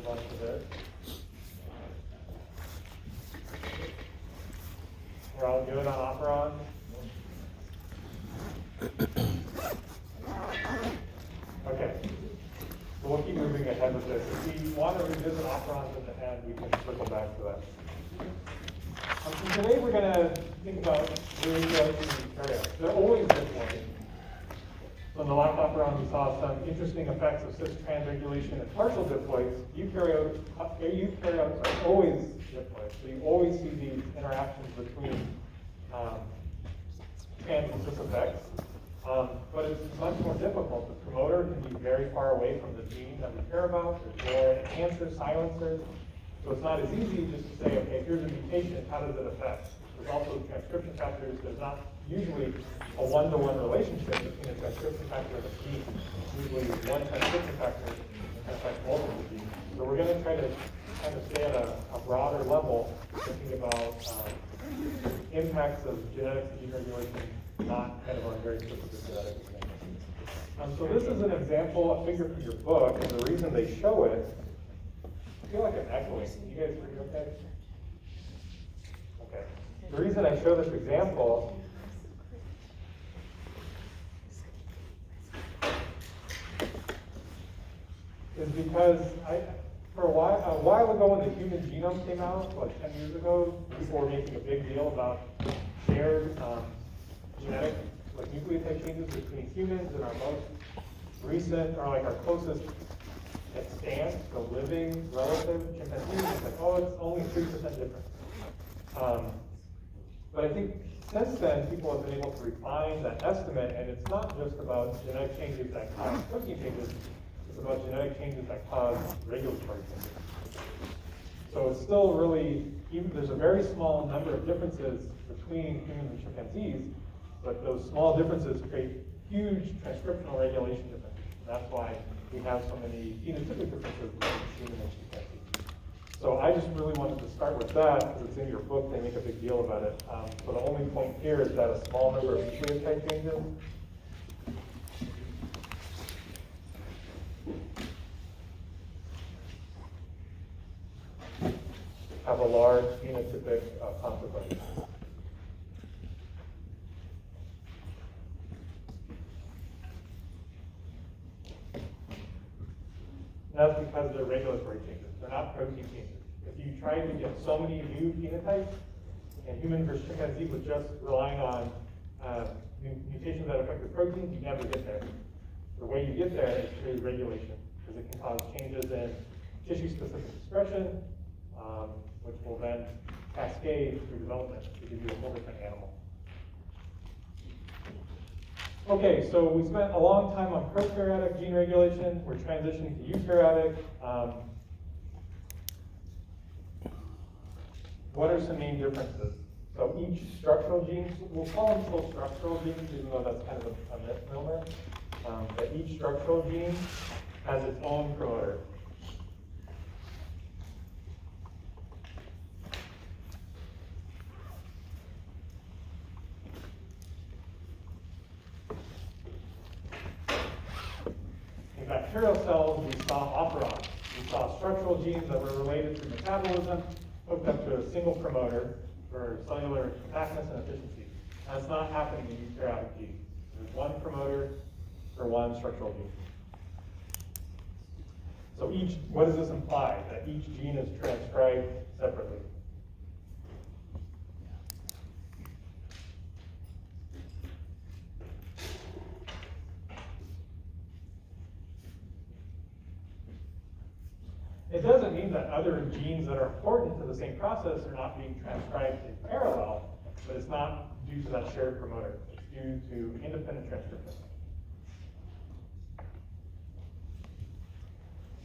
move on to this. We're all good on operon? Okay. So we'll keep moving ahead with this. If we want to revisit operons at the end, we can circle back to that. So today we're going to think about eukaryotes and eukaryotes. They're always diploid. So in the last operon, we saw some interesting effects of cis transregulation and partial diploids. Eukaryotes are always diploid. So you always see these interactions between trans and cis effects. But it's much more difficult. The promoter can be very far away from the gene that we care about. There's more enhancers, silencers. So it's not as easy just to say, okay, here's a mutation, how does it affect? There's also transcription factors. There's not usually a one-to-one relationship between a transcription factor and a gene. Usually one transcription factor can affect multiple genes. So we're going to try to kind of stay at a broader level, thinking about impacts of genetics and gene regulation, not kind of on very specific genetic examples. So this is an example, a figure from your book, and the reason they show it, I feel like I'm echoing. Can you guys read okay? Okay. The reason I show this example is because for a while ago when the human genome came out, like 10 years ago, people were making a big deal about shared genetic nucleotide changes between humans and our most recent, or like our closest extant, the living relative chimpanzees. It's like, oh, it's only 3% difference. But I think since then, people have been able to refine that estimate, and it's not just about genetic changes that cause protein changes, it's about genetic changes that cause regulatory changes. So it's still really, there's a very small number of differences between humans and chimpanzees, but those small differences create huge transcriptional regulation differences. And that's why we have so many phenotypic differences between human and chimpanzee. So I just really wanted to start with that because it's in your book. They make a big deal about it. So the only point here is that a small number of nucleotide changes have a large phenotypic consequence. And that's because they're regulatory changes. They're not protein changes. If you try to get so many new phenotypes, and human versus chimpanzee with just relying on mutations that affect the protein, you never get there. The way you get there is through regulation, because it can cause changes in tissue-specific expression, which will then cascade through development to give you a whole different animal. Okay, so we spent a long time on prokaryotic gene regulation. We're transitioning to eukaryotic. What are some main differences? So each structural gene, we'll call them still structural genes, even though that's kind of a misnomer. But each structural gene has its own promoter. In bacterial cells, we saw operons. We saw structural genes that were related to metabolism, hooked up to a single promoter for cellular compactness and efficiency. That's not happening in eukaryotic genes. There's one promoter for one structural gene. So what does this imply? That each gene is transcribed separately. It doesn't mean that other genes that are important to the same process are not being transcribed in parallel, but it's not due to that shared promoter. It's due to independent transcription.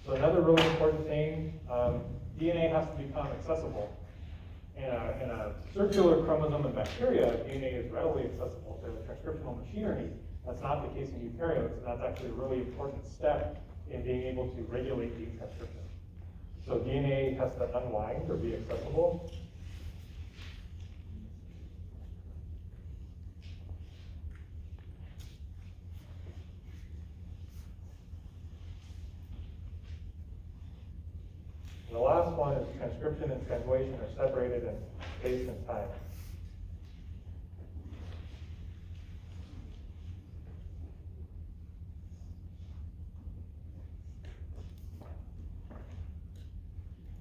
So another really important thing, DNA has to become accessible. In a circular chromosome in bacteria, DNA is readily accessible to the transcriptional machinery. That's not the case in eukaryotes, and that's actually a really important step in being able to regulate gene transcription. So DNA has to unwind or be accessible. The last one is transcription and translation are separated in space and time.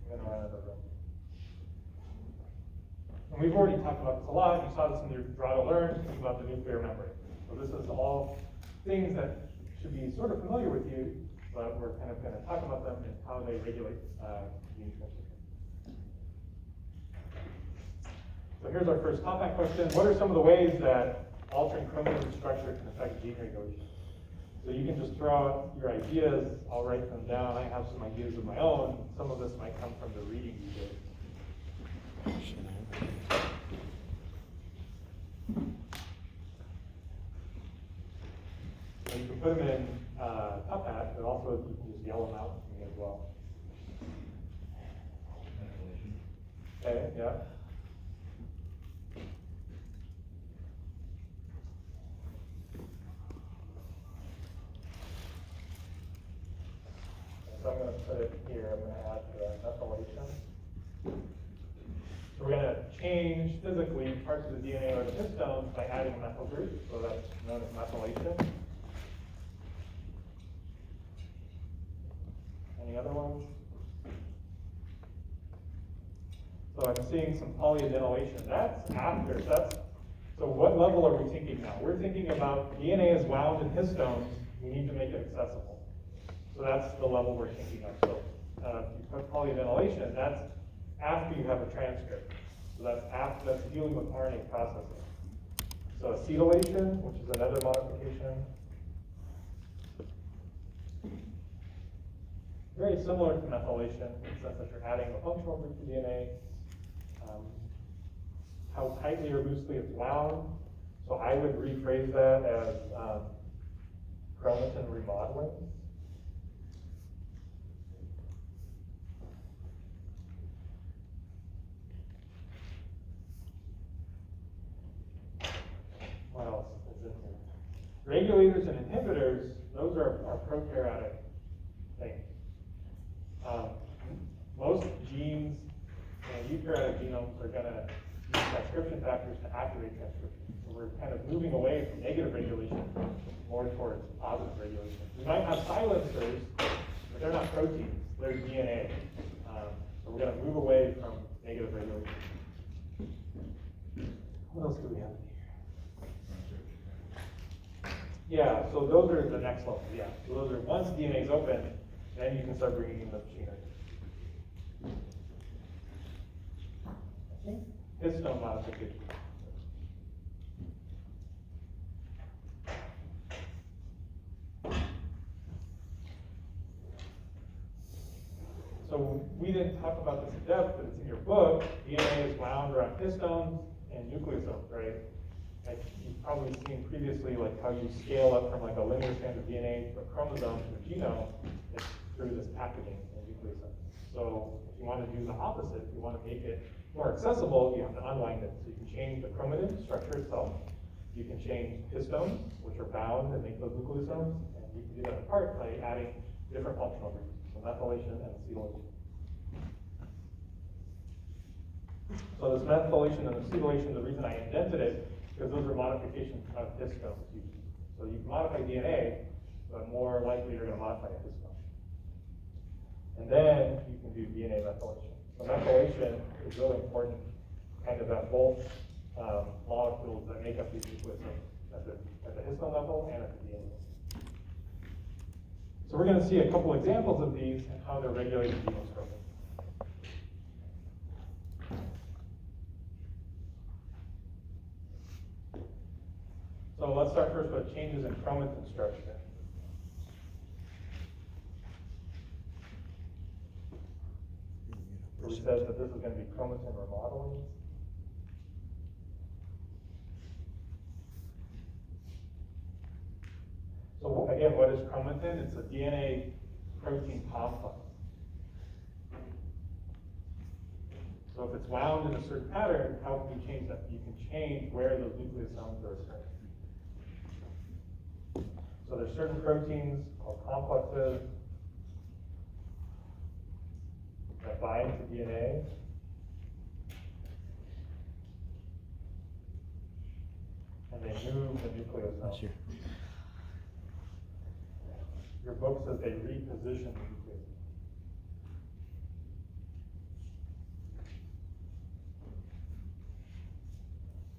I'm going to run out of room. And we've already talked about this a lot. You saw this in your Draw to Learn, thinking about the nuclear membrane. So this is all things that should be sort of familiar with you, but we're kind of going to talk about them and how they regulate gene transcription. So here's our first topic question. What are some of the ways that altering chromatin structure can affect gene regulation? So you can just throw out your ideas. I'll write them down. I have some ideas of my own. Some of this might come from the reading you did. So you can put them in Top Hat, but also you can just yell them out to me as well. Okay, yeah. So I'm going to put it here. I'm going to add the methylation. So we're going to change physically parts of the DNA or the histones by adding a methyl group. So that's known as methylation. Any other ones? So I'm seeing some polyadenylation. That's after. So what level are we thinking now? We're thinking about DNA is wound in histones. We need to make it accessible. So that's the level we're thinking of. So if you put polyadenylation, that's after you have a transcript. So that's dealing with RNA processing. So acetylation, which is another modification. Very similar to methylation in the sense that you're adding a functional group to DNA. How tightly or loosely it's wound. So I would rephrase that as chromatin remodeling. What else is in here? Regulators and inhibitors, those are prokaryotic things. Most genes and eukaryotic genomes are going to use transcription factors to activate transcription. So we're kind of moving away from negative regulation more towards positive regulation. We might have silencers, but they're not proteins, they're DNA. So we're going to move away from negative regulation. What else do we have in here? Yeah, so those are the next level, yeah. So those are, once DNA is open, then you can start bringing in the machinery. Histone modification. So we didn't talk about this in depth, but it's in your book. DNA is wound around histones and nucleosomes, right? Like you've probably seen previously, like how you scale up from like a linear strand of DNA to a chromosome to a genome. It's through this packaging in nucleosomes. So if you want to do the opposite, if you want to make it more accessible, you have to unwind it. So you can change the chromatin structure itself. You can change histones, which are bound and make those nucleosomes, and you can do that in part by adding different functional groups, so methylation and acetylation. So this methylation and acetylation, the reason I indented it, because those are modifications of histones. So you can modify DNA, but more likely you're going to modify a histone. And then you can do DNA methylation. So methylation is really important, kind of at both molecules that make up these nucleosomes, at the histone level and at the DNA level. So we're going to see a couple examples of these and how they're regulated in chemoscoping. So let's start first with changes in chromatin structure. So we said that this is going to be chromatin remodeling. So again, what is chromatin? It's a DNA protein complex. So if it's wound in a certain pattern, how can we change that? You can change where those nucleosomes are occurring. So there's certain proteins called complexes that bind to DNA. And they move the nucleosome. Sure. Your book says they reposition the nucleus.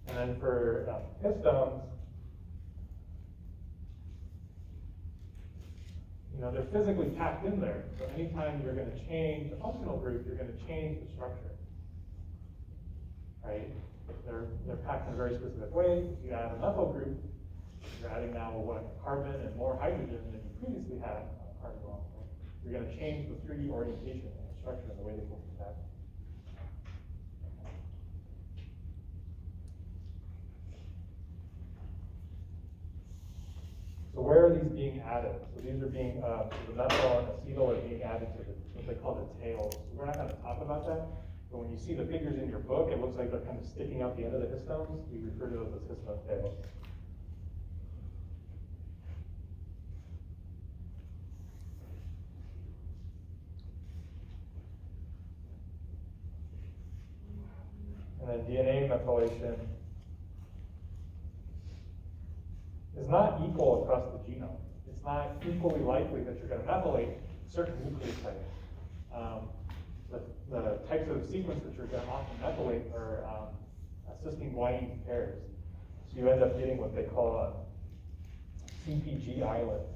And then for histones, they're physically packed in there. So anytime you're going to change the functional group, you're going to change the structure. Right? They're packed in a very specific way. If you add a methyl group, you're adding now a carbon and more hydrogen than you previously had on a carbon molecule. You're going to change the 3D orientation and the structure and the way they will packed. So where are these being added? So these are being, the methyl and acetyl are being added to what they call the tails. We're not going to talk about that, but when you see the figures in your book, it looks like they're kind of sticking out the end of the histones. We refer to those as histone tails. And then DNA methylation is not equal across the genome. It's not equally likely that you're going to methylate certain nucleotides. The types of sequence that you're going to often methylate are cysteine guanine pairs. So you end up getting what they call CPG islands.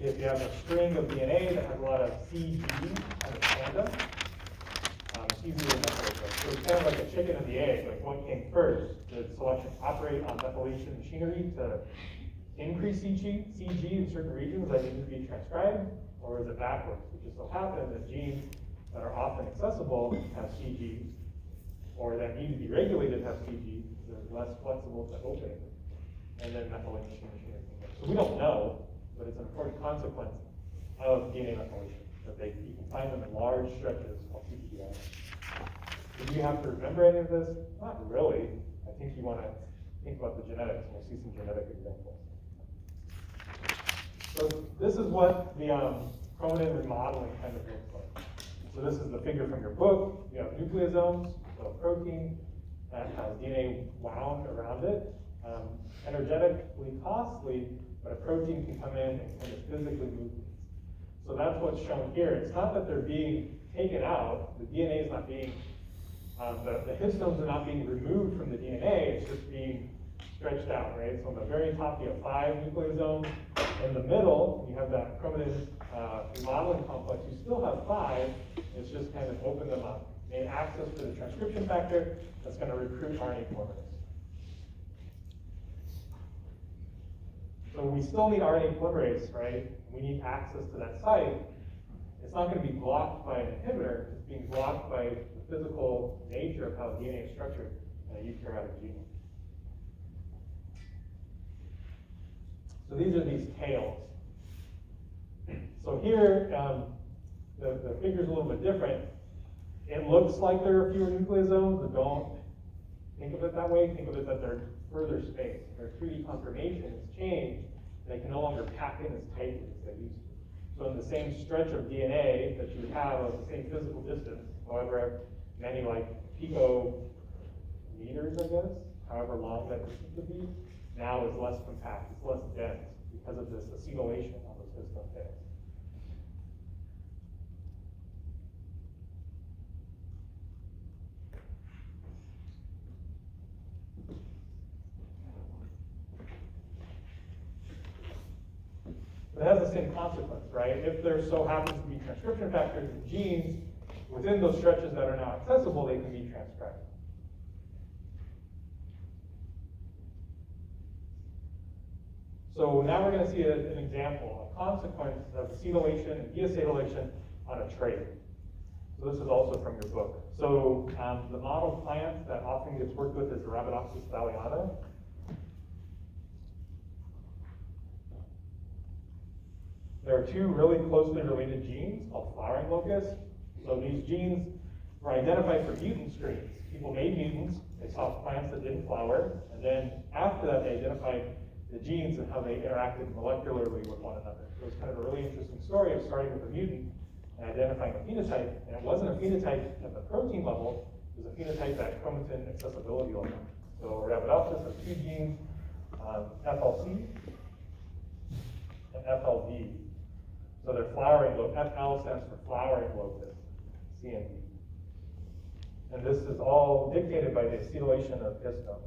If you have a string of DNA that has a lot of CG kind of tandem, it's easier to methylate those. So it's kind of like a chicken and the egg, like what came first? Did selection operate on methylation machinery to increase CG in certain regions that need to be transcribed? Or is it backwards? It just so happens that genes that are often accessible have CG, or that need to be regulated have CG, they're less flexible to open, and then methylation machinery. So we don't know, but it's an important consequence of DNA methylation, that you can find them in large stretches called CPGI. Do you have to remember any of this? Not really. I think you want to think about the genetics, and we'll see some genetic examples. So this is what the chromatin remodeling kind of looks like. So this is the figure from your book. You have nucleosomes, so a protein that has DNA wound around it. Energetically costly, but a protein can come in and kind of physically move things. So that's what's shown here. It's not that they're being taken out. The DNA is not being, the histones are not being removed from the DNA. It's just being stretched out, right? So on the very top, you have 5 nucleosomes. In the middle, you have that chromatin remodeling complex. You still have 5. It's just kind of opened them up, made access to the transcription factor that's going to recruit RNA polymerase. So we still need RNA polymerase, right? We need access to that site. It's not going to be blocked by an inhibitor. It's being blocked by the physical nature of how DNA is structured in a eukaryotic genome. So these are these tails. So here, the figure's a little bit different. It looks like there are fewer nucleosomes, but don't think of it that way. Think of it that they're further spaced. Their 3D conformation has changed. They can no longer pack in as tightly as they used to. So in the same stretch of DNA that you would have of the same physical distance, however many like picometers, I guess, however long that distance would be, now is less compact, it's less dense because of this acetylation on those histone tails. It has the same consequence, right? If there so happens to be transcription factors in genes within those stretches that are now accessible, they can be transcribed. So now we're going to see an example, a consequence of acetylation and deacetylation on a trait. So this is also from your book. So the model plant that often gets worked with is Arabidopsis thaliana. There are 2 really closely related genes called flowering locus. So these genes were identified for mutant screens. People made mutants. They saw plants that didn't flower. And then after that, they identified the genes and how they interacted molecularly with one another. It was kind of a really interesting story of starting with a mutant and identifying a phenotype, and it wasn't a phenotype at the protein level, it was a phenotype at chromatin accessibility level. So Arabidopsis has two genes, FLC and FLD. So their flowering lobe, FL stands for flowering locus, C and D. And this is all dictated by the acetylation of histones.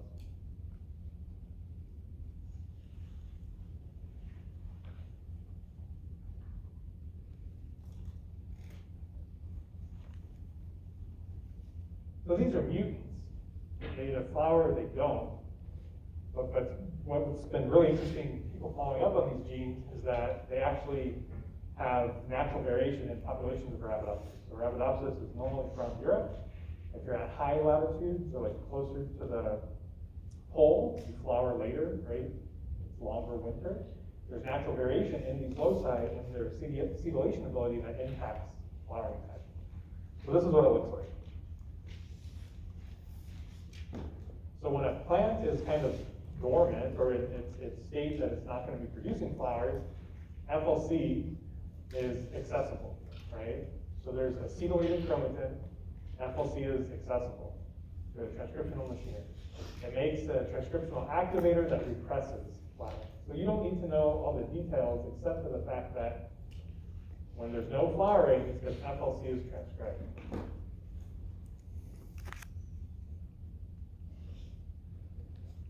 So these are mutants. They either flower or they don't. But what's been really interesting, people following up on these genes, is that they actually have natural variation in populations of Arabidopsis. So Arabidopsis is normally from Europe. If you're at high latitude, so like closer to the pole, you flower later, right? It's longer winter. There's natural variation in these loci and their acetylation ability that impacts flowering time. So this is what it looks like. So when a plant is kind of dormant, or it states that it's not going to be producing flowers, FLC is accessible, right? So there's acetylated chromatin, FLC is accessible to a transcriptional machinery. It makes a transcriptional activator that represses flowering. So you don't need to know all the details except for the fact that when there's no flowering, it's because FLC is transcribed.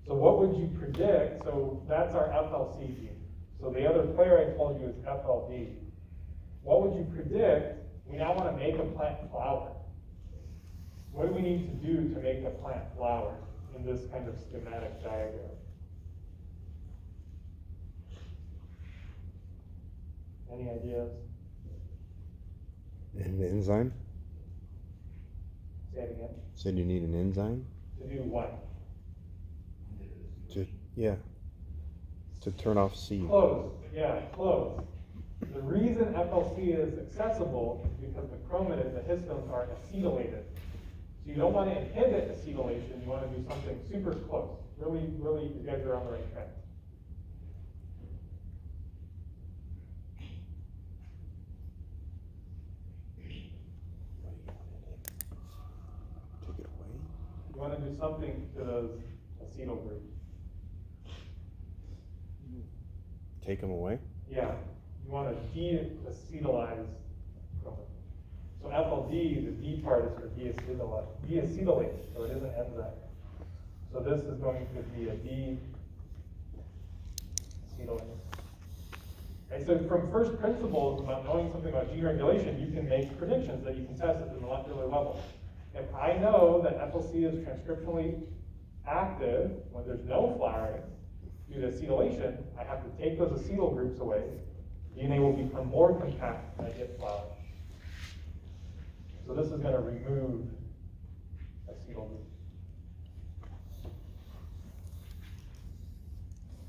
So what would you predict? So that's our FLC gene. So the other player I told you is FLD. What would you predict? We now want to make a plant flower. What do we need to do to make a plant flower in this kind of schematic diagram? Any ideas? An enzyme? Say it again. Said you need an enzyme? To do what? To turn off C. Close. Yeah, close. The reason FLC is accessible is because the chromatin, the histones, are acetylated. So you don't want to inhibit acetylation, you want to do something super close. Really, you guys are on the right track. Take it away? You want to do something to those acetyl groups. Take them away? Yeah, you want to de-acetylize chromatin. So FLD, the D part is for deacetylate, so it is an enzyme. So this is going to be a de-acetylate. Okay, so from first principles about knowing something about gene regulation, you can make predictions that you can test at the molecular level. If I know that FLC is transcriptionally active when there's no flowering due to acetylation, I have to take those acetyl groups away. DNA will become more compact when I get flowering. So this is going to remove acetyl groups.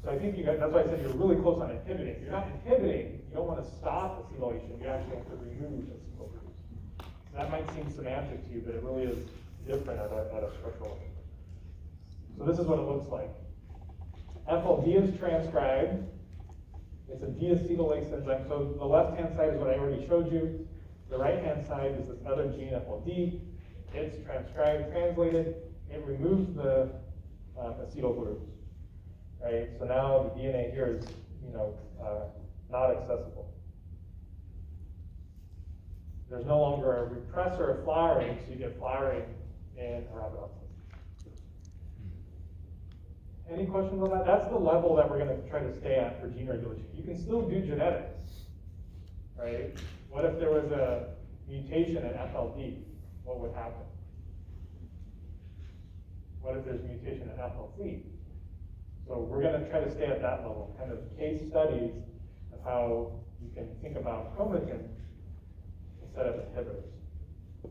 So I think that's why I said you're really close on inhibiting. You're not inhibiting, you don't want to stop acetylation, you actually have to remove acetyl groups. So that might seem semantic to you, but it really is different at a structural level. So this is what it looks like. FLD is transcribed. It's a deacetylase enzyme. So the left-hand side is what I already showed you. The right-hand side is this other gene, FLD. It's transcribed, translated. It removes the acetyl groups. Right? So now the DNA here is, not accessible. There's no longer a repressor of flowering, so you get flowering in Arabidopsis. Any questions on that? That's the level that we're going to try to stay at for gene regulation. You can still do genetics, right? What if there was a mutation in FLD? What would happen? What if there's a mutation in FLC? So we're going to try to stay at that level, kind of case studies of how you can think about chromatin instead of inhibitors.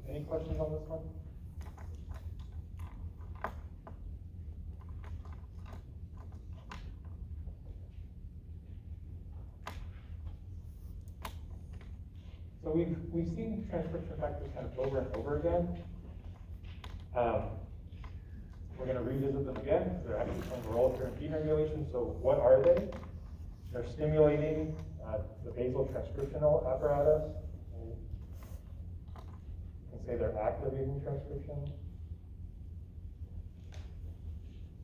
Any questions on this one? So we've seen transcription factors kind of over and over again. We're going to revisit them again because they're actually playing a role here in gene regulation. So what are they? They're stimulating the basal transcriptional apparatus. You can say they're activating transcription.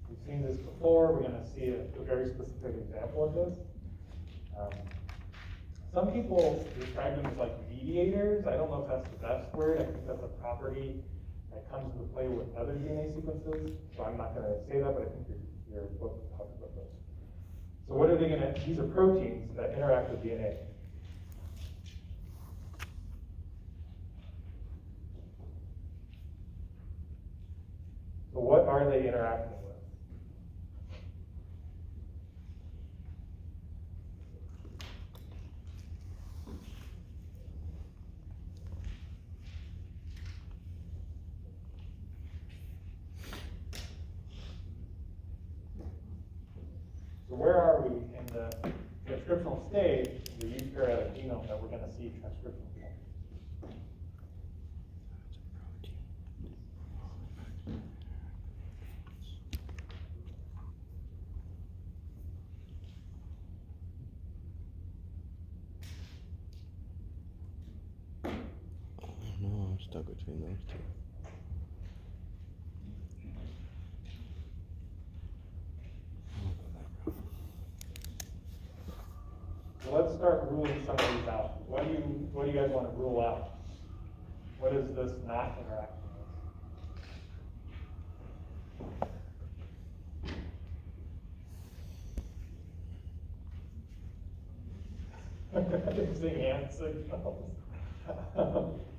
We've seen this before. We're going to see a very specific example of this. Some people describe them as like mediators. I don't know if that's the best word. I think that's a property that comes into play with other DNA sequences. So I'm not going to say that, but I think your book talks about those. So what are they going to, these are proteins that interact with DNA. So what are they interacting with? So where are we in the transcriptional stage of the eukaryotic genome that we're going to see transcription from? No, I'm stuck between those two. So let's start ruling some of these out. What do you guys want to rule out? What is this not interacting with? Using hand signals.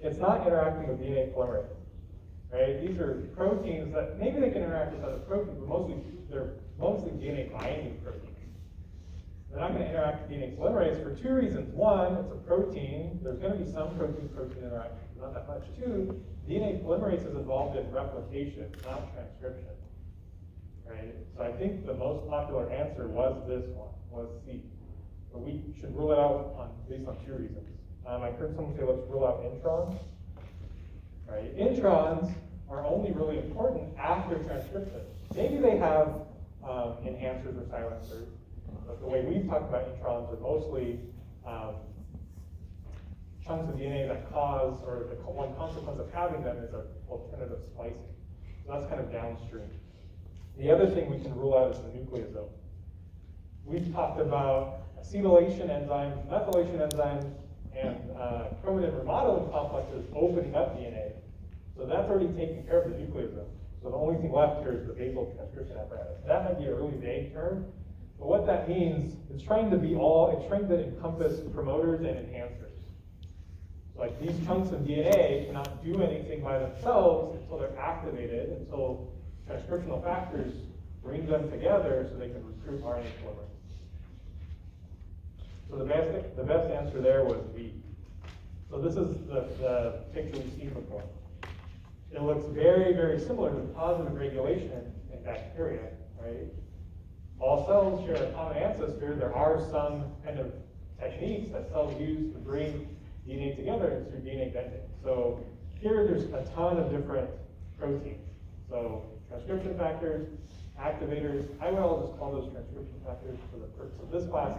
It's not interacting with DNA polymerase, right? These are proteins that maybe they can interact with other proteins, but they're mostly DNA binding proteins. They're not going to interact with DNA polymerase for two reasons. One, it's a protein. There's going to be some protein-protein interaction, but not that much. Two, DNA polymerase is involved in replication, not transcription, right? So I think the most popular answer was this one, was C. But we should rule it out based on two reasons. I heard someone say, let's rule out introns. Right? Introns are only really important after transcription. Maybe they have enhancers or silencers, but the way we've talked about introns are mostly chunks of DNA that cause, or one consequence of having them is alternative splicing. So that's kind of downstream. The other thing we can rule out is the nucleosome. We've talked about acetylation enzymes, methylation enzymes, and chromatin remodeling complexes opening up DNA. So that's already taken care of the nucleosome. So the only thing left here is the basal transcription apparatus. That might be a really vague term, but what that means, it's trying to encompass promoters and enhancers. So like these chunks of DNA cannot do anything by themselves until they're activated, until transcriptional factors bring them together so they can recruit RNA polymerase. So the best answer there was B. So this is the picture we've seen before. It looks very, very similar to positive regulation in bacteria, right? All cells share a common ancestor. There are some kind of techniques that cells use to bring DNA together through DNA bending. So here there's a ton of different proteins. So transcription factors, activators, I will just call those transcription factors for the purpose of this class.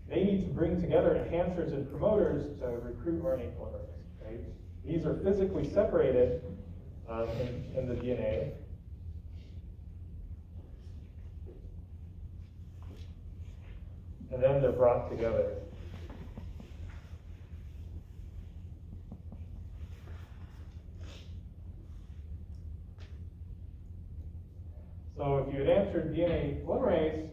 They need to bring together enhancers and promoters to recruit RNA polymerase, right? These are physically separated in the DNA. And then they're brought together. So if you had answered DNA polymerase,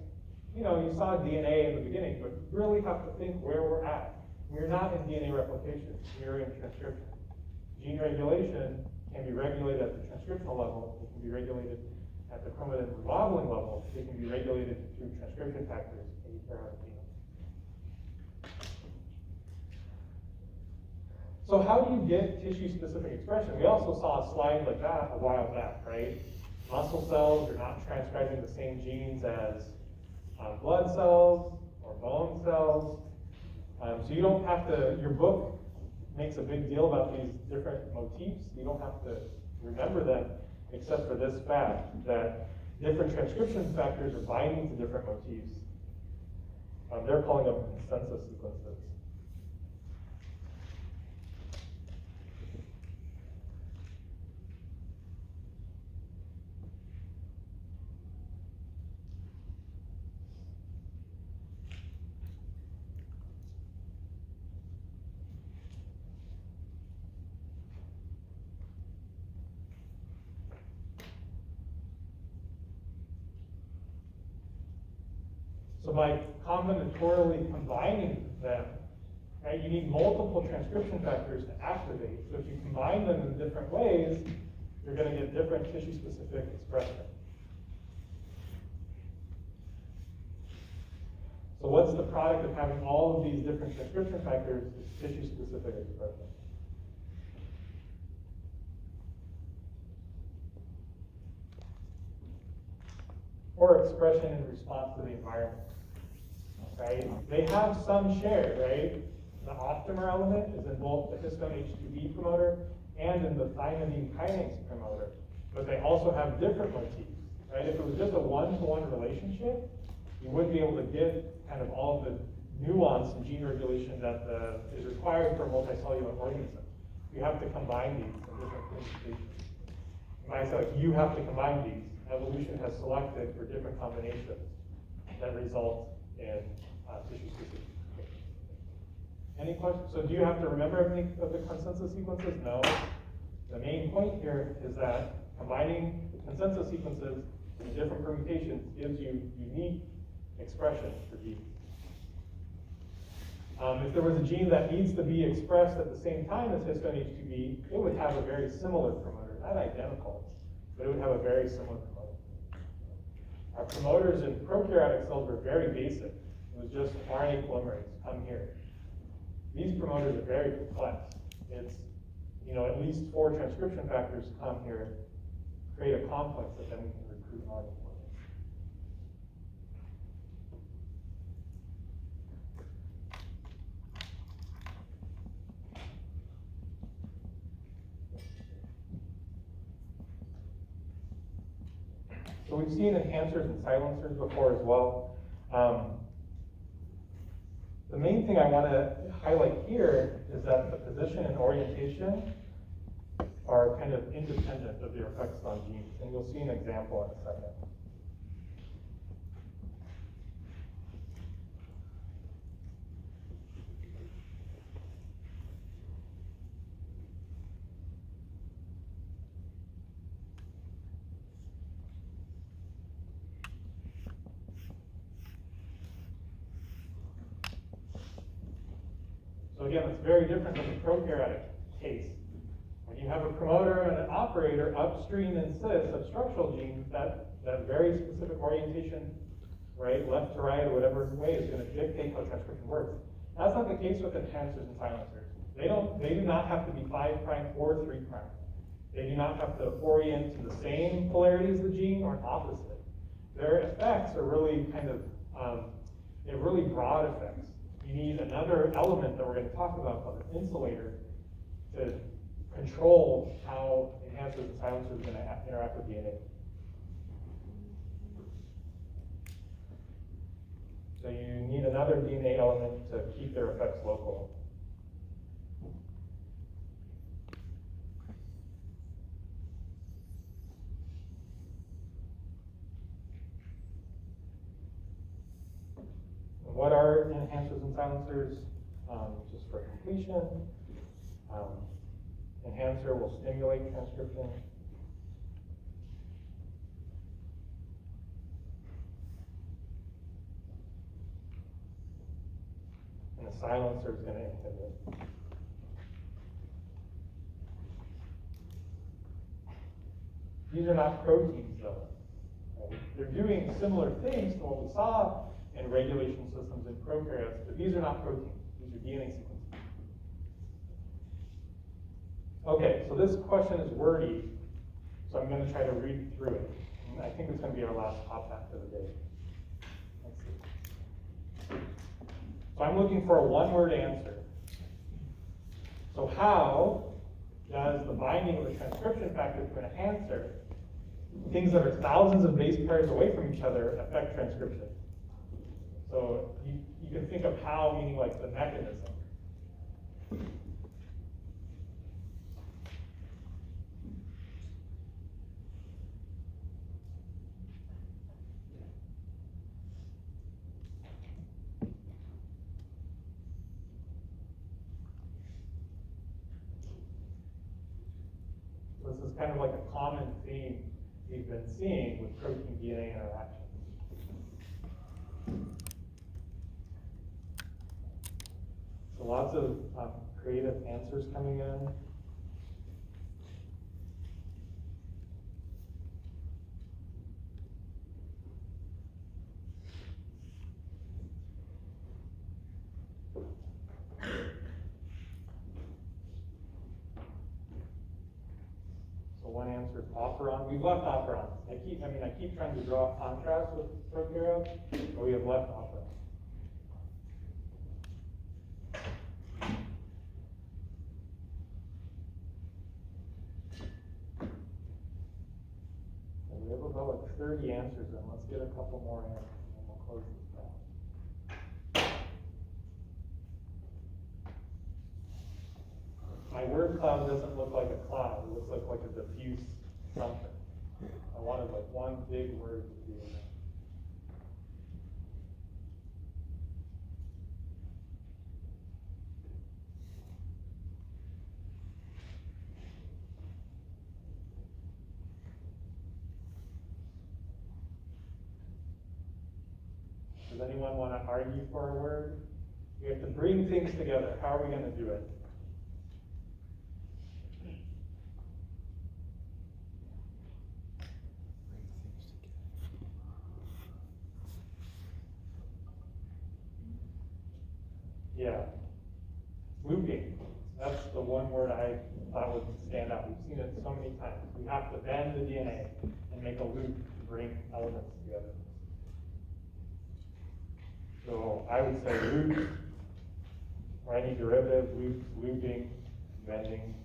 you saw DNA in the beginning, but you really have to think where we're at. We're not in DNA replication, we're in transcription. Gene regulation can be regulated at the transcriptional level, it can be regulated at the chromatin remodeling level, it can be regulated through transcription factors in eukaryotic genome. So how do you get tissue-specific expression? We also saw a slide like that a while back, right? Muscle cells are not transcribing the same genes as blood cells or bone cells. So you don't have to, your book makes a big deal about these different motifs. You don't have to remember them. except for this fact that different transcription factors are binding to different motifs. They're calling them consensus sequences. So by combinatorially combining them, right, you need multiple transcription factors to activate. So if you combine them in different ways, you're going to get different tissue-specific expression. So what's the product of having all of these different transcription factors is tissue-specific expression. Or expression in response to the environment. Right? They have some share, right? The optimer element is in both the histone H2B promoter and in the thymidine kinase promoter, but they also have different motifs, right? If it was just a one-to-one relationship, you wouldn't be able to get kind of all of the nuance in gene regulation that is required for a multicellular organism. You have to combine these in different presentations. When I say like, you have to combine these, evolution has selected for different combinations that result in tissue-specific. Any questions? So do you have to remember any of the consensus sequences? No. The main point here is that combining the consensus sequences in different permutations gives you unique expression for genes. If there was a gene that needs to be expressed at the same time as histone H2B, it would have a very similar promoter, not identical, but it would have a very similar promoter. Our promoters in prokaryotic cells were very basic. It was just RNA polymerase, come here. These promoters are very complex. It's, at least 4 transcription factors come here, create a complex that then we can recruit RNA polymerase. So we've seen enhancers and silencers before as well. The main thing I want to highlight here is that the position and orientation are kind of independent of their effects on genes, and you'll see an example in a second. So again, it's very different than the prokaryotic case. When you have a promoter and an operator upstream in cis of structural genes, that very specific orientation, right, left to right or whatever way is going to dictate how transcription works. That's not the case with enhancers and silencers. They do not have to be 5' or 3'. They do not have to orient to the same polarity as the gene or opposite. Their effects are really kind of, they're really broad effects. You need another element that we're going to talk about called an insulator to control how enhancers and silencers are going to interact with DNA. So you need another DNA element to keep their effects local. What are enhancers and silencers? Just for completion, enhancer will stimulate transcription. And the silencer is going to inhibit. These are not proteins, though. Right? They're doing similar things to what we saw in regulation systems in prokaryotes, but these are not proteins. These are DNA sequences. Okay, so this question is wordy, so I'm going to try to read through it. And I think it's going to be our last top half of the day. Let's see. So I'm looking for a one-word answer. So how does the binding of the transcription factor to an enhancer things that are thousands of base pairs away from each other affect transcription. So you can think of how, meaning like the mechanism. This is kind of like a common theme we've been seeing with protein-DNA interactions. So lots of creative answers coming in. One answer is operon. We've left operons. I keep trying to draw a contrast with prokaryotes, but we have left operons. And we have about like 30 answers in. Let's get a couple more answers and we'll close this down. My word cloud doesn't look like a cloud. It looks like a diffuse something. I wanted like one big word to be in there. Does anyone want to argue for a word? We have to bring things together. How are we going to do it? Yeah. Looping. That's the one word I thought would stand out. We've seen it so many times. We have to bend the DNA and make a loop to bring elements together. So I would say loop, or any derivative, loop, looping, bending.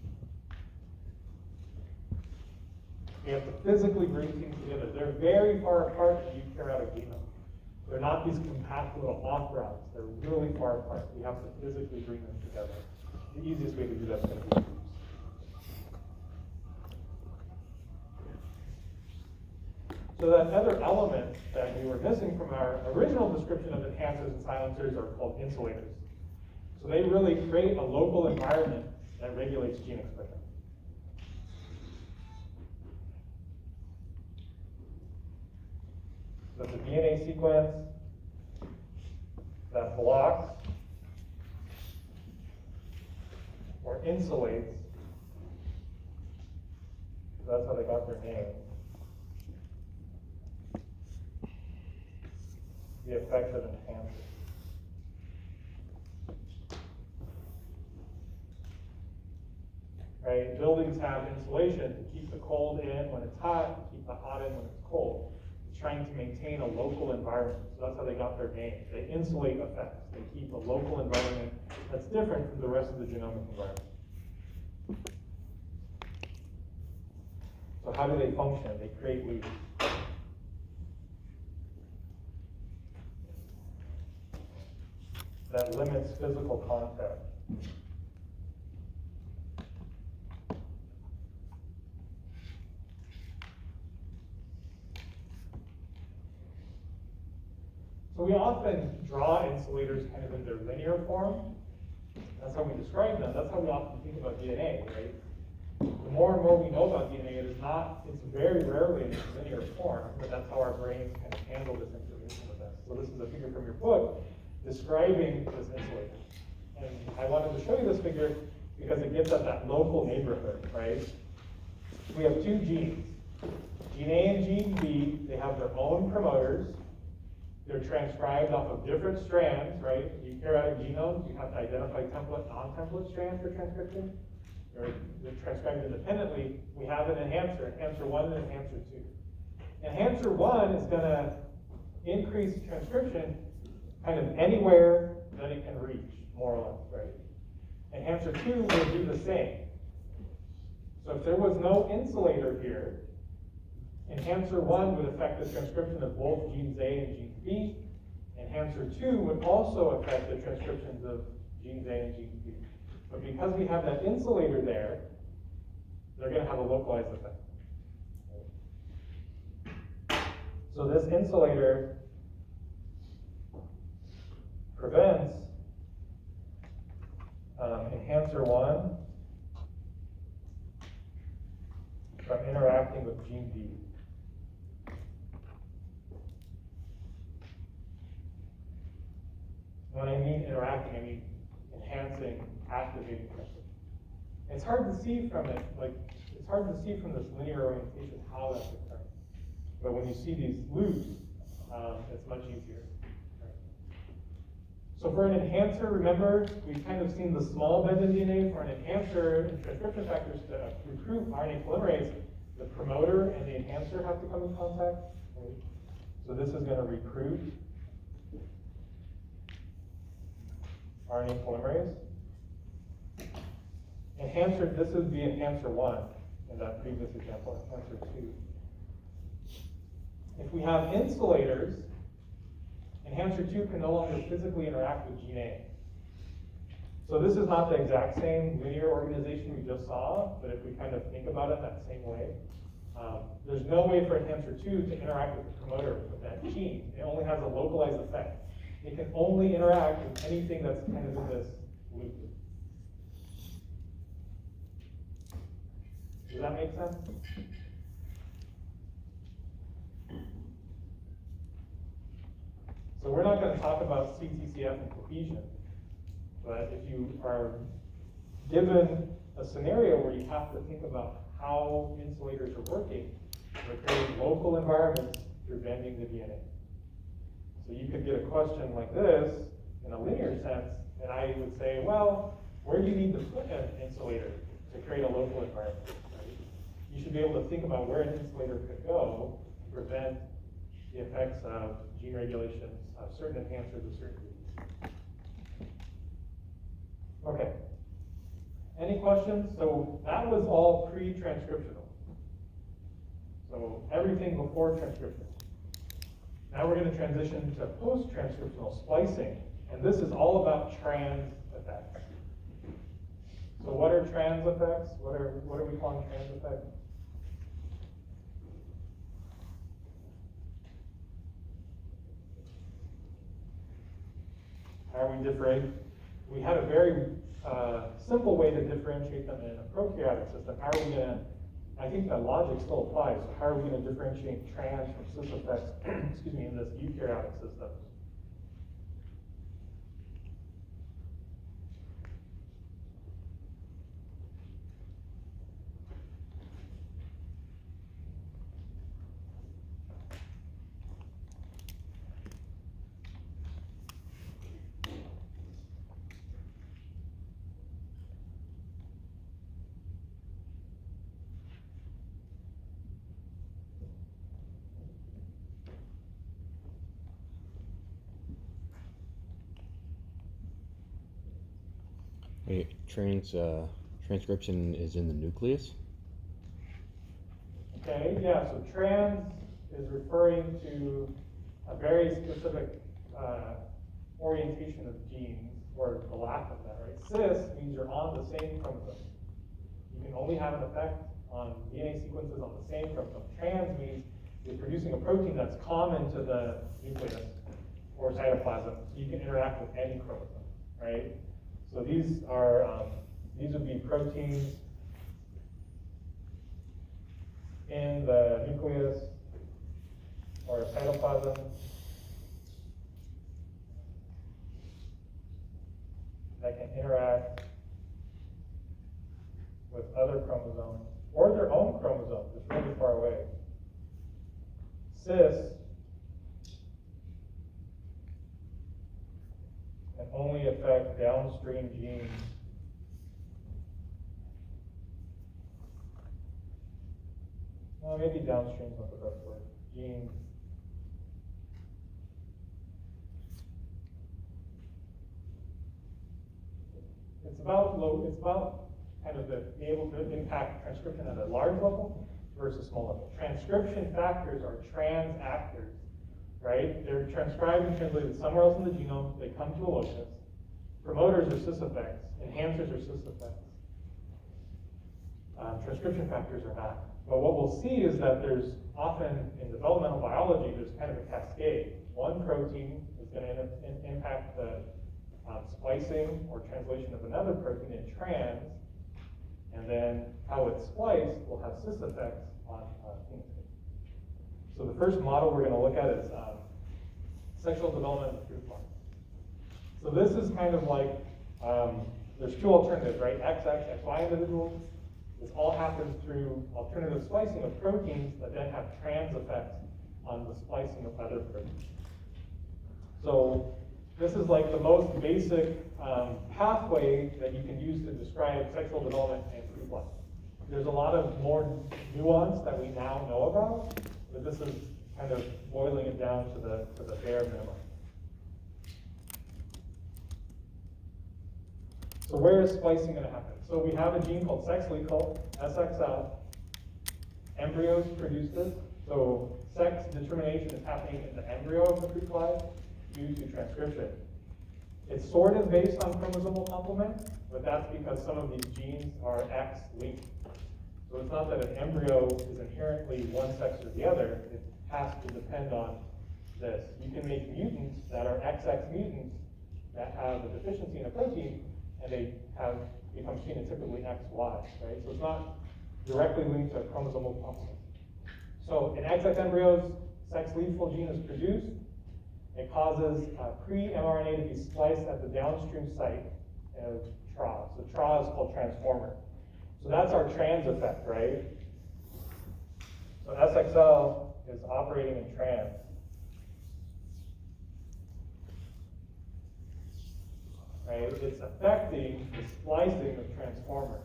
We have to physically bring things together. They're very far apart in the eukaryotic genome. They're not these compact little off-routes. They're really far apart. We have to physically bring them together. The easiest way to do that is going to be loops. So that other element that we were missing from our original description of enhancers and silencers are called insulators. So they really create a local environment that regulates gene expression. So the DNA sequence that blocks or insulates, so that's how they got their name, the effect of enhancer. Right? Buildings have insulation to keep the cold in when it's hot, to keep the hot in when it's cold. It's trying to maintain a local environment. So that's how they got their name. They insulate effects. They keep a local environment that's different from the rest of the genomic environment. So how do they function? They create loops. That limits physical contact. So we often draw insulators kind of in their linear form. That's how we describe them. That's how we often think about DNA, right? The more and more we know about DNA, it's very rarely in its linear form, but that's how our brains kind of handle this information with us. So this is a figure from your book describing this insulator. And I wanted to show you this figure because it gets at that local neighborhood, right? We have two genes. Gene A and gene B, they have their own promoters. They're transcribed off of different strands, right? Eukaryotic genomes, you have to identify template, non-template strands for transcription. They're transcribed independently. We have an enhancer, enhancer 1 and enhancer 2. Enhancer 1 is going to increase transcription kind of anywhere that it can reach, more or less, right? Enhancer 2 will do the same. So if there was no insulator here, Enhancer 1 would affect the transcription of both genes A and gene B. Enhancer 2 would also affect the transcriptions of genes A and gene B. But because we have that insulator there, they're going to have a localized effect. So this insulator prevents enhancer 1 from interacting with gene B. When I mean interacting, I mean enhancing, activating transcription. It's hard to see from it, it's hard to see from this linear orientation how that's occurring. But when you see these loops, it's much easier. So for an enhancer, remember, we've kind of seen the small bend in DNA. For an enhancer and transcription factors to recruit RNA polymerase, the promoter and the enhancer have to come in contact. Right? So this is going to recruit RNA polymerase. Enhancer, this would be enhancer 1 in that previous example, enhancer 2. If we have insulators, enhancer 2 can no longer physically interact with gene A. So this is not the exact same linear organization we just saw, but if we kind of think about it that same way, there's no way for enhancer 2 to interact with the promoter with that gene. It only has a localized effect. It can only interact with anything that's kind of in this loop. Does that make sense? So we're not going to talk about CTCF and cohesion, but if you are given a scenario where you have to think about how insulators are working, they're creating local environments through bending the DNA. So you could get a question like this in a linear sense, and I would say, well, where do you need to put an insulator to create a local environment? Right? You should be able to think about where an insulator could go to prevent the effects of gene regulations of certain enhancers of certain genes. Okay. Any questions? So that was all pre-transcriptional. So everything before transcription. Now we're going to transition to post-transcriptional splicing, and this is all about trans effects. So what are trans effects? What are we calling trans effects? How are we differentiating? We had a very simple way to differentiate them in a prokaryotic system. How are we going to, I think that logic still applies. So how are we going to differentiate trans from cis effects, excuse me, in this eukaryotic system? Wait, transcription is in the nucleus? Okay, yeah, so trans is referring to a very specific orientation of genes, or the lack of that, right? Cis means you're on the same chromosome. You can only have an effect on DNA sequences on the same chromosome. Trans means you're producing a protein that's common to the nucleus or cytoplasm, so you can interact with any chromosome, right? So these would be proteins in the nucleus or cytoplasm that can interact with other chromosomes or their own chromosome that's really far away. Cis can only affect downstream genes well, maybe downstream is not the best word. Genes it's about kind of being able to impact transcription at a large level, versus small level. Transcription factors are trans actors, right? They're transcribed and translated somewhere else in the genome. They come to a locus. Promoters are cis effects. Enhancers are cis effects. Transcription factors are not. But what we'll see is that there's often, in developmental biology, there's kind of a cascade. One protein is going to impact the splicing or translation of another protein in trans, and then how it's spliced will have cis effects on phenotype. So the first model we're going to look at is sexual development of fruit flies. So this is kind of like, there's two alternatives, right? XX, XY individuals. This all happens through alternative splicing of proteins that then have trans effects on the splicing of other proteins. So this is like the most basic pathway that you can use to describe sexual development in fruit flies. There's a lot of more nuance that we now know about, but this is kind of boiling it down to the bare minimum. So where is splicing going to happen? So we have a gene called sex lethal, SXL. Embryos produce this. So sex determination is happening in the embryo of the fruit fly due to transcription. It's sort of based on chromosomal complement, but that's because some of these genes are X linked. So it's not that an embryo is inherently one sex or the other. It has to depend on this. You can make mutants that are XX mutants that have a deficiency in a protein, and they have become phenotypically XY, right? So it's not directly linked to chromosomal complement. So in XX embryos, sex lethal gene is produced. It causes pre-mRNA to be spliced at the downstream site of TRA. So TRA is called transformer. So that's our trans effect, right? So SXL is operating in trans. Right? It's affecting the splicing of transformer.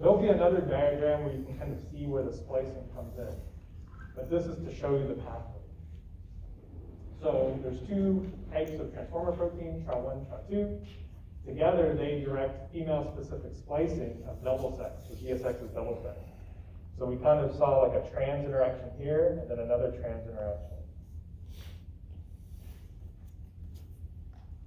There'll be another diagram where you can kind of see where the splicing comes in. But this is to show you the pathway. So there's two types of transformer protein, TRA1, TRA2. Together, they direct female-specific splicing of double sex. So GSX is double sex. So we kind of saw like a trans interaction here, and then another trans interaction.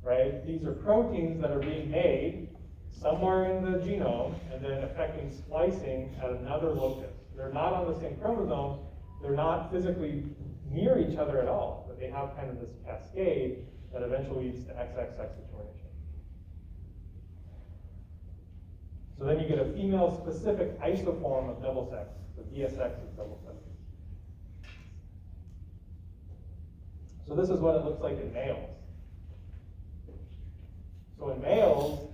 Right? These are proteins that are being made somewhere in the genome and then affecting splicing at another locus. They're not on the same chromosome. They're not physically near each other at all, but they have kind of this cascade that eventually leads to XX sex determination. So then you get a female-specific isoform of double sex. So DSX is double sex. So this is what it looks like in males. So in males,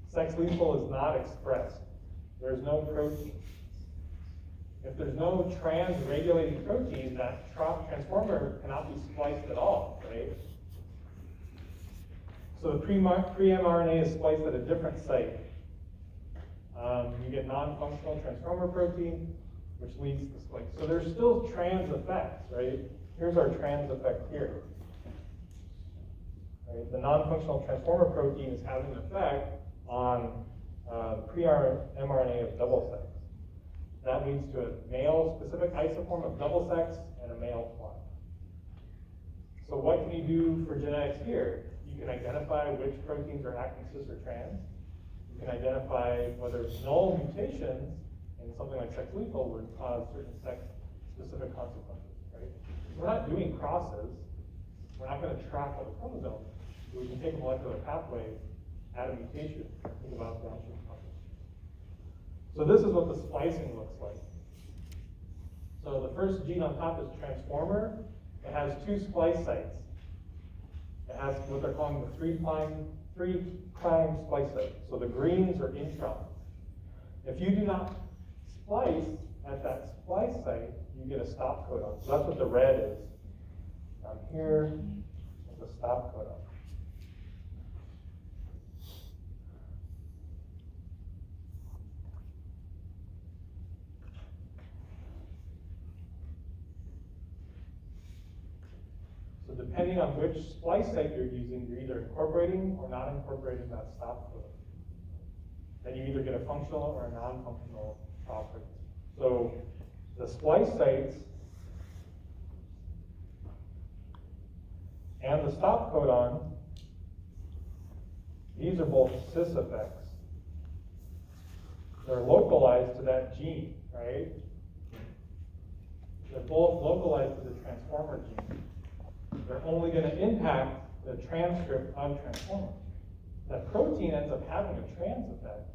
sex lethal is not expressed. There's no protein. If there's no trans-regulating protein, that transformer cannot be spliced at all, right? So the pre-mRNA is spliced at a different site. You get non-functional transformer protein, which leads to splice. So there's still trans effects, right? Here's our trans effect here. Right? The non-functional transformer protein is having an effect on the pre-mRNA of double sex. That leads to a male-specific isoform of double sex and a male fly. So what can you do for genetics here? You can identify which proteins are acting cis or trans. You can identify whether null mutations in something like sex lethal would cause certain sex-specific consequences, right? We're not doing crosses. We're not going to track all the chromosomes. We can take a molecular pathway, add a mutation, think about downstream consequences. So this is what the splicing looks like. So the first gene on top is transformer. It has two splice sites. It has what they're calling the 3' splice site. So the greens are introns. If you do not splice at that splice site, you get a stop codon. So that's what the red is. Down here is the stop codon. So depending on which splice site you're using, you're either incorporating or not incorporating that stop codon. Then you either get a functional or a non-functional property. So The splice sites and the stop codon, these are both cis effects. They're localized to that gene, right? They're both localized to the transformer gene. They're only going to impact the transcript of transformer. That protein ends up having a trans effect.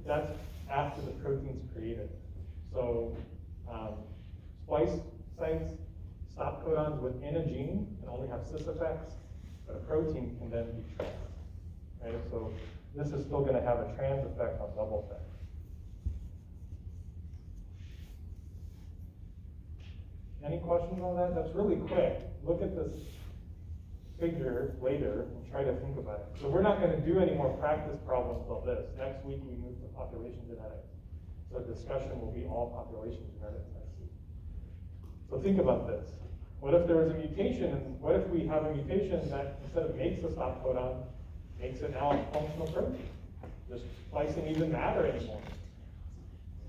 That's after the protein's created. So splice sites, stop codons within a gene can only have cis effects, but a protein can then be trans. Right? So this is still going to have a trans effect on double sex. Any questions on that? That's really quick. Look at this figure later and try to think about it. So we're not going to do any more practice problems on this. Next week we move to population genetics. So discussion will be all population genetics next week. So think about this. What if there was a mutation, and what if we have a mutation that instead of makes a stop codon, makes it now a functional protein? Does splicing even matter anymore?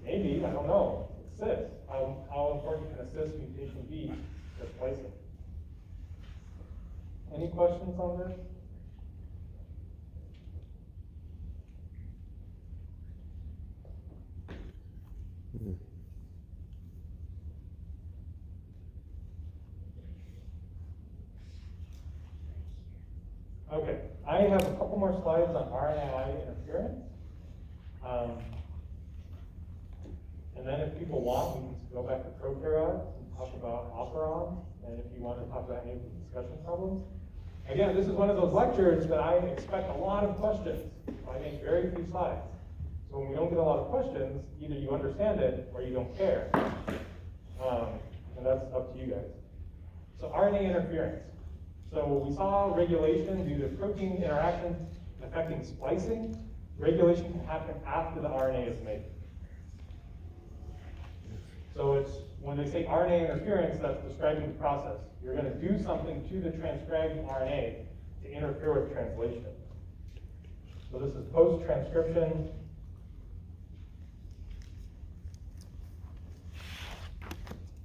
Maybe, I don't know. It's cis. How important can a cis mutation be for splicing? Any questions on this? Okay, I have a couple more slides on RNAi interference. And then if people want, we can go back to prokaryotes and talk about operons, and if you want to talk about any of the discussion problems. Again, this is one of those lectures that I expect a lot of questions. I make very few slides. So when we don't get a lot of questions, either you understand it or you don't care. And that's up to you guys. So RNA interference. So we saw regulation due to protein interactions affecting splicing. Regulation can happen after the RNA is made. So it's, when they say RNA interference, that's describing the process. You're going to do something to the transcribed RNA to interfere with translation. So this is post-transcription.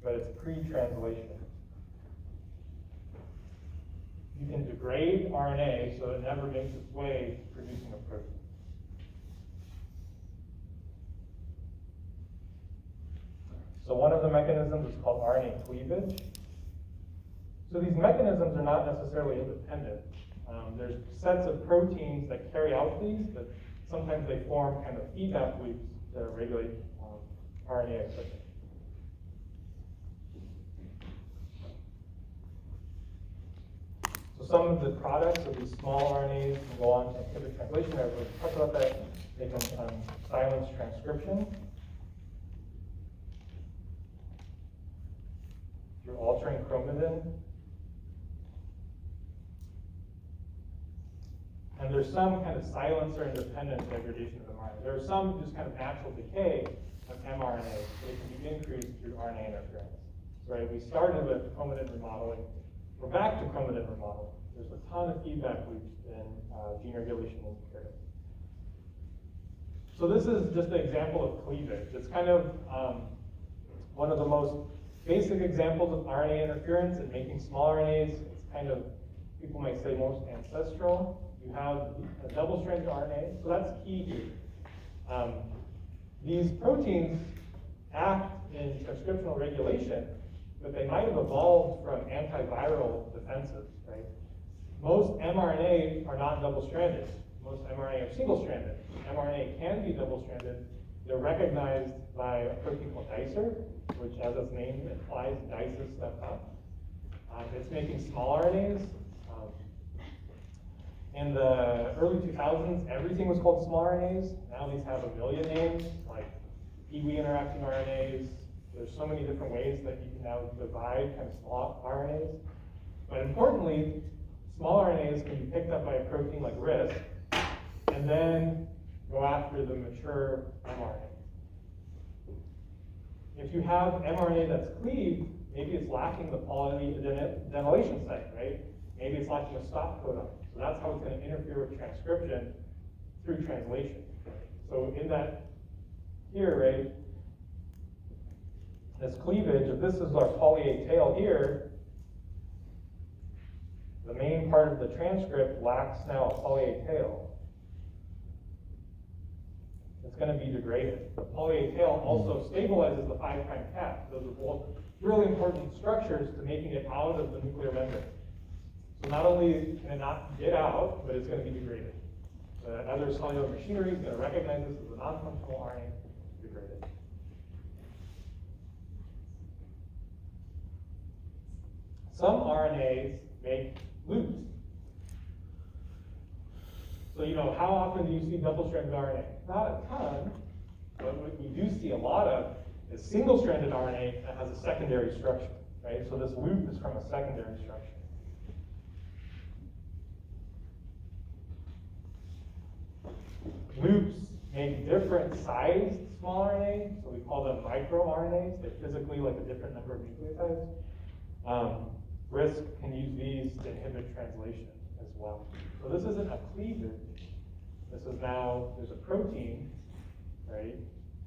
But it's pre-translation. You can degrade RNA so it never makes its way to producing a protein. So one of the mechanisms is called RNA cleavage. So these mechanisms are not necessarily independent. There's sets of proteins that carry out these, but sometimes they form kind of feedback loops that regulate RNA expression. So some of the products of these small RNAs can go on to inhibit translation. I will talk about that. They can silence transcription. Through altering chromatin. And there's some kind of silencer-independent degradation of mRNA. There's some just kind of natural decay of mRNA, but it can be increased through RNA interference. So, right, we started with chromatin remodeling. We're back to chromatin remodeling. There's a ton of feedback loops in gene regulation in eukaryotes. So this is just an example of cleavage. It's kind of one of the most basic examples of RNA interference in making small RNAs. It's kind of, people might say, most ancestral. You have a double-stranded RNA, so that's key here. These proteins act in transcriptional regulation, but they might have evolved from antiviral defenses, right? Most mRNA are not double-stranded. Most mRNA are single-stranded. mRNA can be double-stranded. They're recognized by a protein called dicer, which, as its name implies, dices stuff up. It's making small RNAs. In the early 2000s, everything was called small RNAs. Now these have a million names, like Kiwi interacting RNAs. There's so many different ways that you can now divide kind of small RNAs. But importantly, small RNAs can be picked up by a protein like RISC, and then go after the mature mRNA. If you have mRNA that's cleaved, maybe it's lacking the polydenylation site, right? Maybe it's lacking a stop codon. So that's how it's going to interfere with transcription through translation. So in that here, right, this cleavage, if this is our poly A tail here, the main part of the transcript lacks now a poly A tail. It's going to be degraded. The poly A tail also stabilizes the 5' cap. Those are both really important structures to making it out of the nuclear membrane. So not only can it not get out, but it's going to be degraded. Other cellular machinery is going to recognize this as a non-functional RNA, degraded. Some RNAs make loops. So, how often do you see double-stranded RNA? Not a ton, but what you do see a lot of is single-stranded RNA that has a secondary structure, right? So this loop is from a secondary structure. Loops make different sized small RNA, so we call them microRNAs. They're physically like a different number of nucleotides. RISC can use these to inhibit translation as well. So this isn't a cleavage. This is now, there's a protein, right,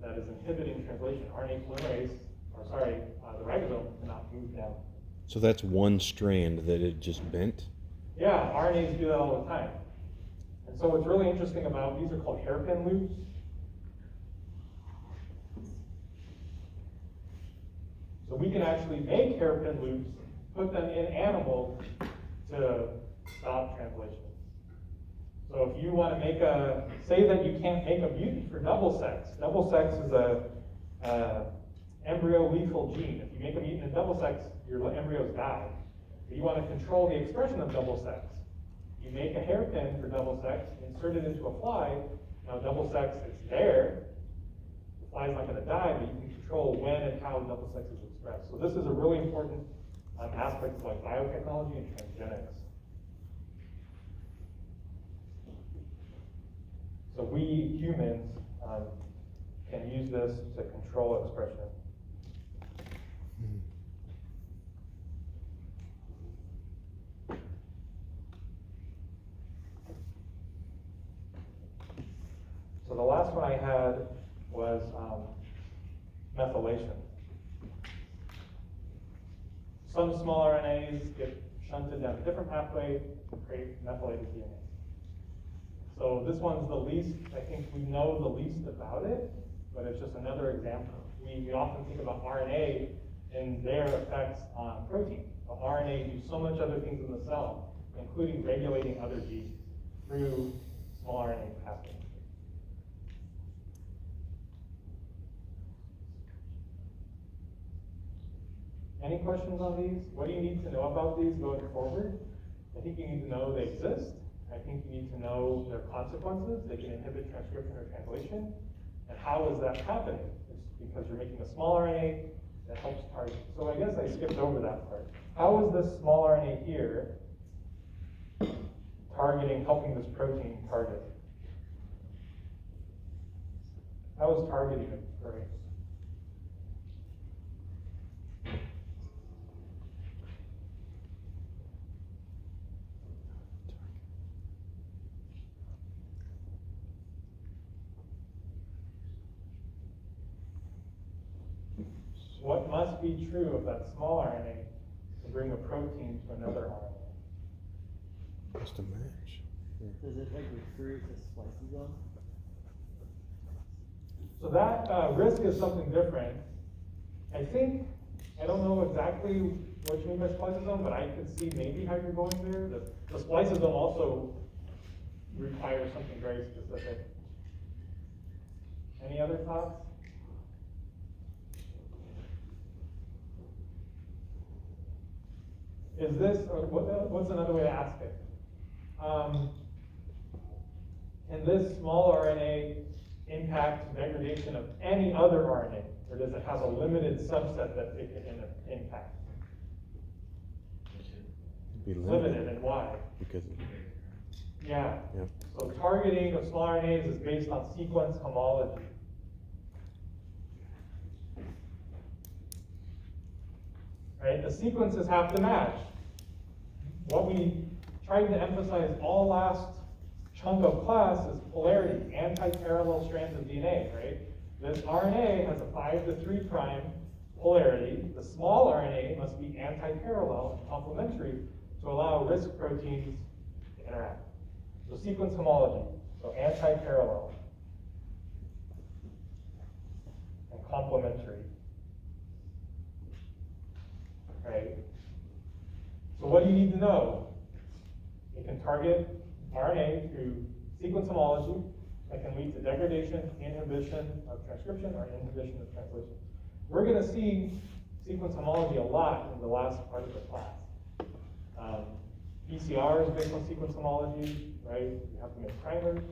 that is inhibiting translation. RNA polymerase, the ribosome cannot move down. So that's one strand that it just bent? Yeah, RNAs do that all the time. And so what's really interesting about, these are called hairpin loops. So we can actually make hairpin loops, put them in animals to stop translation. So if you want to make say that you can't make a mutant for double sex. Double sex is a embryo lethal gene. If you make a mutant in double sex, your embryos die. But you want to control the expression of double sex. You make a hairpin for double sex, insert it into a fly. Now double sex is there. The fly's not going to die, but you can control when and how double sex is expressed. So this is a really important aspect of like biotechnology and transgenics. So we humans can use this to control expression. So the last one I had was methylation. Some small RNAs get shunted down a different pathway to create methylated DNA. So this one's the least, I think we know the least about it, but it's just another example. We often think about RNA and their effects on protein. But RNA do so much other things in the cell, including regulating other genes through small RNA pathways. Any questions on these? What do you need to know about these going forward? I think you need to know they exist. I think you need to know their consequences. They can inhibit transcription or translation. And how is that happening? It's because you're making a small RNA that helps target. So I guess I skipped over that part. How is this small RNA here helping this protein target? How is targeting occurring? What must be true of that small RNA to bring a protein to another RNA? Just a match. Does it like recruit the spliceosome? So that risk is something different. I don't know exactly what you mean by spliceosome, but I could see maybe how you're going there. The spliceosome also requires something very specific. Any other thoughts? Is this, or what's another way to ask it? Can this small RNA impact degradation of any other RNA, or does it have a limited subset that it can impact? Be Limited, and why? because Yeah. yeah. So targeting of small RNAs is based on sequence homology. Right? The sequences have to match. What we tried to emphasize all last chunk of class is polarity, anti-parallel strands of DNA, right? This RNA has a 5' to 3' polarity, the small RNA must be anti-parallel and complementary to allow RISC proteins to interact. So sequence homology, so anti-parallel and complementary. Right? So what do you need to know? You can target RNA through sequence homology that can lead to degradation, inhibition of transcription, or inhibition of translation. We're going to see sequence homology a lot in the last part of the class. PCR is based on sequence homology, right? You have to make primers,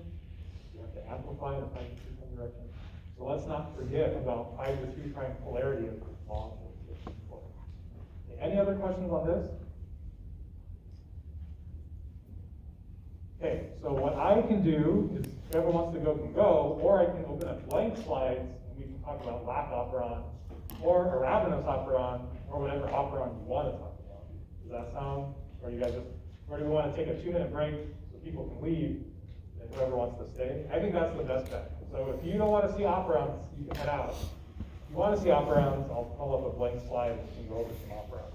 you have to amplify to find the sequence direction. So let's not forget about 5' to 3' polarity of the molecule. Any other questions on this? Okay, so what I can do is, whoever wants to go can go, or I can open up blank slides and we can talk about lac operon, or arabinose operon, or whatever operon you want to talk about. Does that sound? Or you guys just, or do we want to take a 2-minute break so people can leave, and whoever wants to stay? I think that's the best bet. So if you don't want to see operons, you can head out. If you want to see operons, I'll pull up a blank slide and we can go over some operons.